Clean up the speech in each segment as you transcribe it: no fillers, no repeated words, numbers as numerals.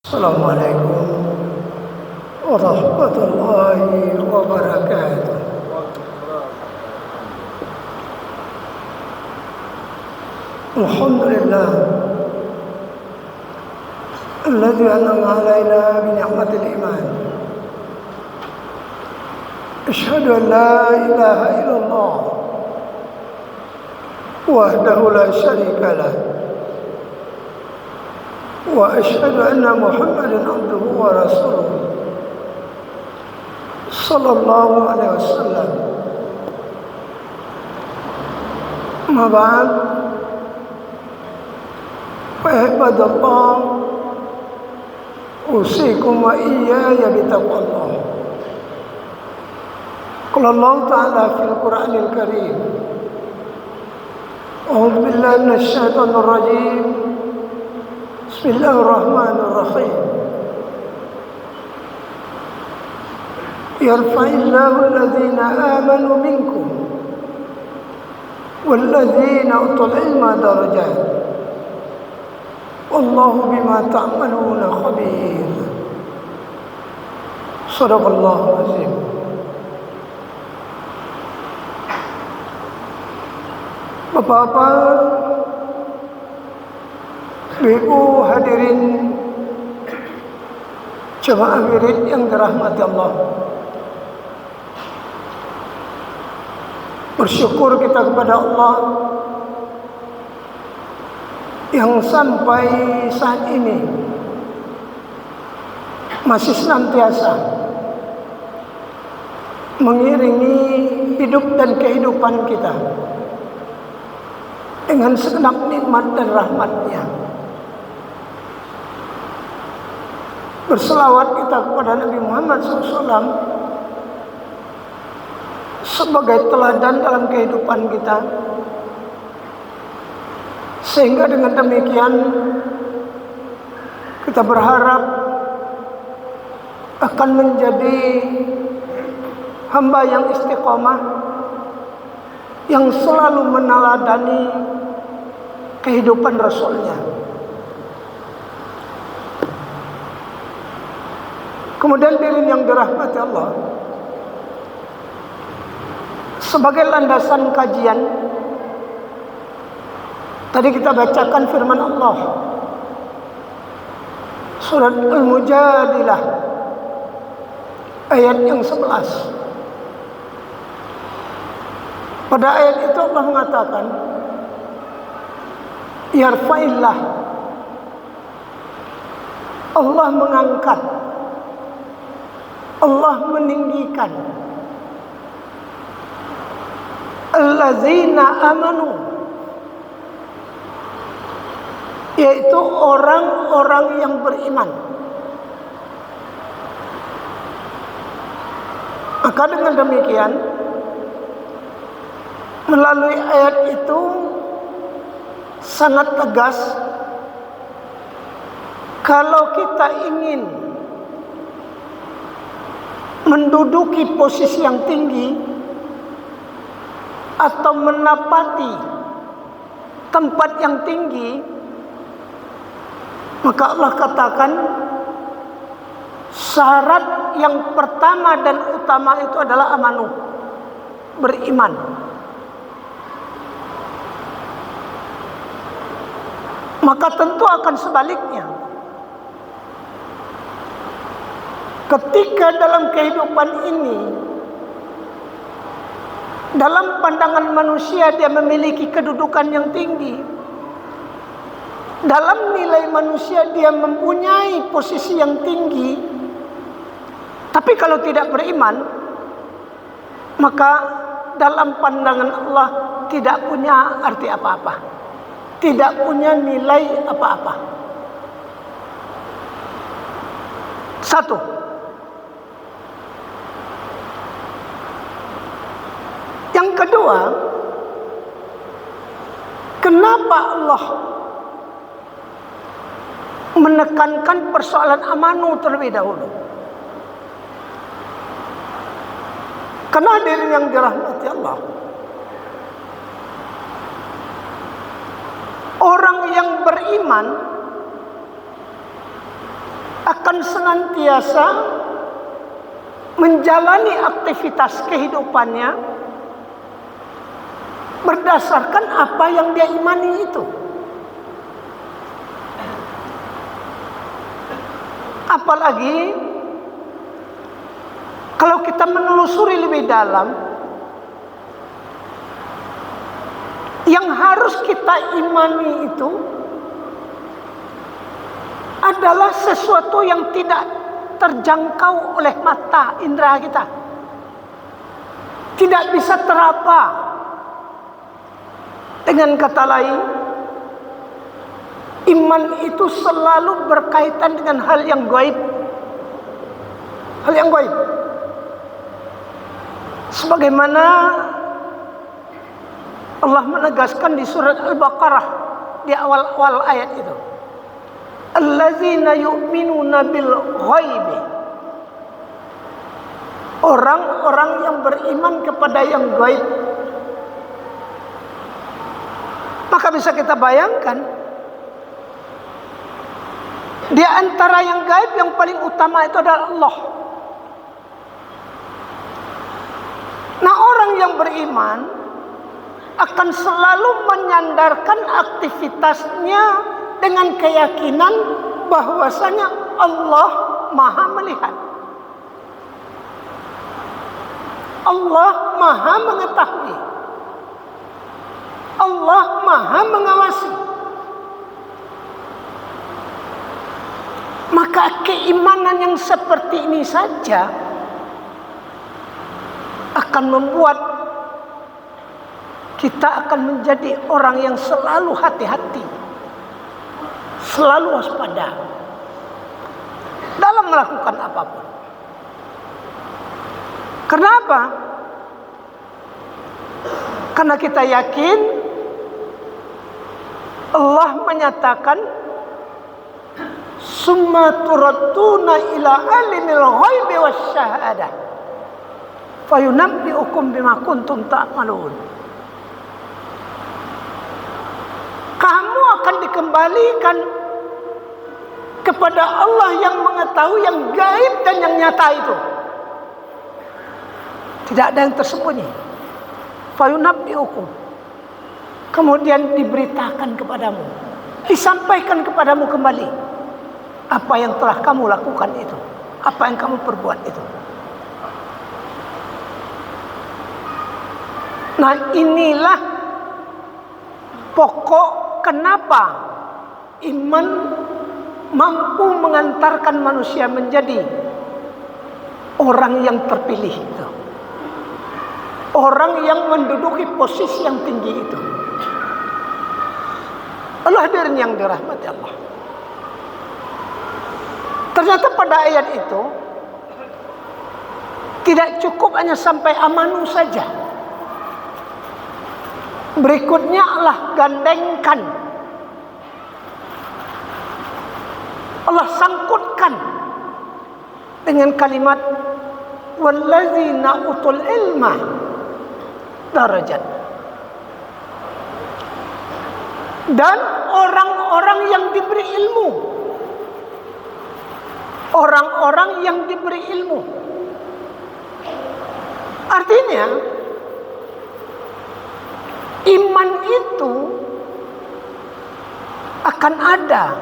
Assalamualaikum warahmatullahi wabarakatuh. Alhamdulillah alladzi an'ama 'alaina bi ni'matil iman. Asyhadu an la ilaha illallah wahdahu la syarika lah. Wa asyhadu anna Muhammadan abduhu wa rasuluh sallallahu alaihi wasallam. Ma ba'd, fa ibadallah, usikum wa iyaya bitaqwallah. Qala Allah ta'ala fil Qur'anil Karim, a'udzu billahi minasy syaithanir rajim. Bismillahirrahmanirrahim. Yarfa'illahu alladhina amanu minkum walladhina utul ilma darajat. Wallahu bima ta'maluna khabir. Shadaqallahu azim. Bapak-bapak, Ibu hadirin jemaah wirid yang dirahmati Allah, bersyukur kita kepada Allah yang sampai saat ini masih senantiasa mengiringi hidup dan kehidupan kita dengan segenap nikmat dan rahmat-Nya. Berselawat kita kepada Nabi Muhammad SAW sebagai teladan dalam kehidupan kita, sehingga dengan demikian kita berharap akan menjadi hamba yang istiqomah, yang selalu meneladani kehidupan Rasulnya. Kemudian diri yang dirahmati Allah, sebagai landasan kajian, tadi kita bacakan firman Allah surat Al-Mujadilah ayat yang 11. Pada ayat itu Allah mengatakan, yarfa'illah, Allah mengangkat, Allah meninggikan allazina amanu, yaitu orang-orang yang beriman. Maka dengan demikian, melalui ayat itu sangat tegas, kalau kita ingin menduduki posisi yang tinggi atau menapati tempat yang tinggi, maka Allah katakan syarat yang pertama dan utama itu adalah amanu, beriman. Maka tentu akan sebaliknya, ketika dalam kehidupan ini, dalam pandangan manusia dia memiliki kedudukan yang tinggi, dalam nilai manusia dia mempunyai posisi yang tinggi, tapi kalau tidak beriman, maka dalam pandangan Allah tidak punya arti apa-apa, tidak punya nilai apa-apa. Satu, yang kedua, kenapa Allah menekankan persoalan amanu terlebih dahulu? Karena hadirin yang dirahmati Allah, orang yang beriman akan senantiasa menjalani aktivitas kehidupannya berdasarkan apa yang dia imani itu. Apalagi kalau kita menelusuri lebih dalam, yang harus kita imani itu adalah sesuatu yang tidak terjangkau oleh mata indera kita, tidak bisa teraba. Dengan kata lain, iman itu selalu berkaitan dengan hal yang gaib. Hal yang gaib. Sebagaimana Allah menegaskan di surat Al-Baqarah di awal-awal ayat itu. Allazina yu'minuna bil ghaibi. Orang-orang yang beriman kepada yang gaib. Maka bisa kita bayangkan, di antara yang gaib yang paling utama itu adalah Allah. Nah, orang yang beriman akan selalu menyandarkan aktivitasnya dengan keyakinan bahwasanya Allah Maha melihat, Allah Maha mengetahui, Allah Maha mengawasi. Maka keimanan yang seperti ini saja akan membuat kita akan menjadi orang yang selalu hati-hati, selalu waspada dalam melakukan apapun. Kenapa? Karena kita yakin Allah menyatakan summa turadduna ila alimil ghaibi wasyahadah fayunabbi'ukum bima kuntum ta'malun. Kamu akan dikembalikan kepada Allah yang mengetahui yang gaib dan yang nyata itu. Tidak ada yang tersembunyi. Fayunabbi'ukum, kemudian diberitakan kepadamu, disampaikan kepadamu kembali apa yang telah kamu lakukan itu, apa yang kamu perbuat itu. Nah, inilah pokok kenapa iman mampu mengantarkan manusia menjadi orang yang terpilih itu, orang yang menduduki posisi yang tinggi itu. Allah hadirin yang dirahmati Allah. Ternyata pada ayat itu tidak cukup hanya sampai amanu saja. Berikutnya Allah gandengkan, Allah sangkutkan dengan kalimat wallazina utul ilma darajat. Dan orang-orang yang diberi ilmu, orang-orang yang diberi ilmu, artinya iman itu akan ada,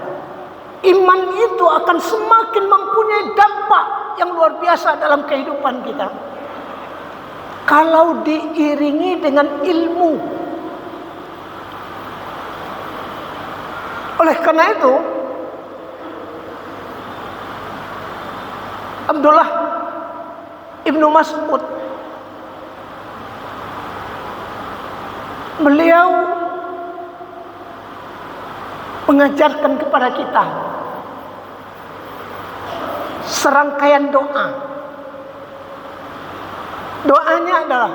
iman itu akan semakin mempunyai dampak yang luar biasa dalam kehidupan kita kalau diiringi dengan ilmu. Oleh karena itu, Abdullah Ibnu Mas'ud, beliau mengajarkan kepada kita serangkaian doa. Doanya adalah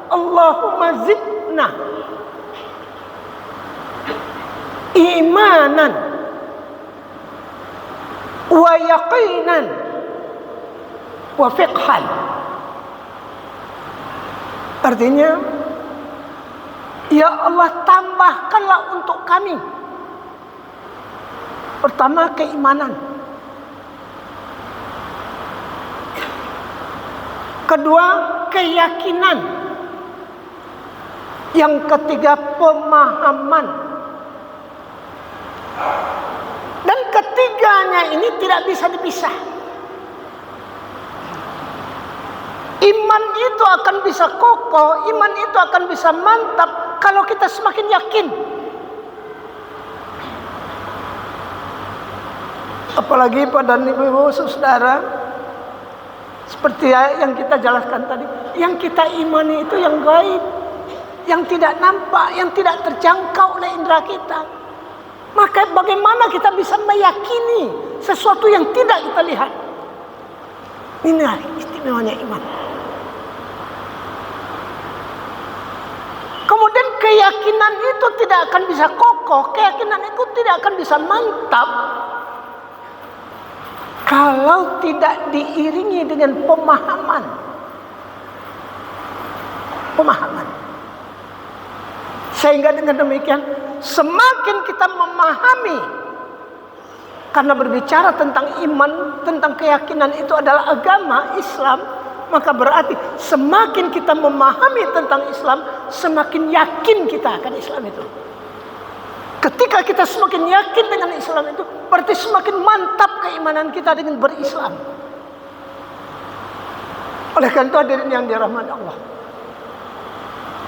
Allahumma zidna imanan wa yaqinan wa fiqhan. Artinya, ya Allah, tambahkanlah untuk kami pertama keimanan, Kedua, keyakinan. Yang ketiga, pemahaman. Dan ketiganya ini tidak bisa dipisah. Iman itu akan bisa kokoh, iman itu akan bisa mantap kalau kita semakin yakin. Apalagi pada ibu-ibu saudara, seperti yang kita jelaskan tadi, yang kita imani itu yang gaib, yang tidak nampak, yang tidak terjangkau oleh indera kita. Maka bagaimana kita bisa meyakini sesuatu yang tidak kita lihat? Inilah istimewanya iman. Kemudian keyakinan itu tidak akan bisa kokoh, keyakinan itu tidak akan bisa mantap kalau tidak diiringi dengan pemahaman. Pemahaman. Sehingga dengan demikian semakin kita memahami, karena berbicara tentang iman, tentang keyakinan itu adalah agama Islam, maka berarti semakin kita memahami tentang Islam, semakin yakin kita akan Islam itu. Ketika kita semakin yakin dengan Islam itu, berarti semakin mantap keimanan kita dengan berislam. Oleh karena itu hadirin yang dirahmati Allah,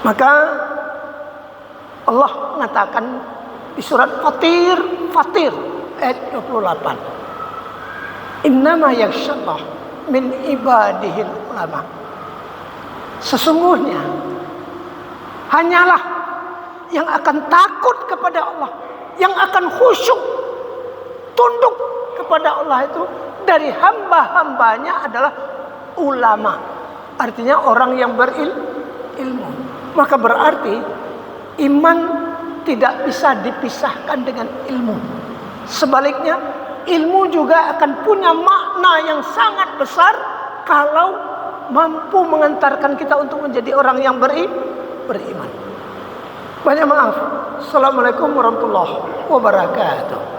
maka Allah mengatakan di surat Fatir ayat 28, innama yakhshallah min ibadihil ulama. Sesungguhnya hanyalah yang akan takut kepada Allah, yang akan khusyuk tunduk kepada Allah itu dari hamba-hambanya adalah ulama. Artinya orang yang berilmu. Maka berarti iman tidak bisa dipisahkan dengan ilmu. Sebaliknya, ilmu juga akan punya makna yang sangat besar kalau mampu mengantarkan kita untuk menjadi orang yang beriman. Banyak maaf. Assalamualaikum warahmatullahi wabarakatuh.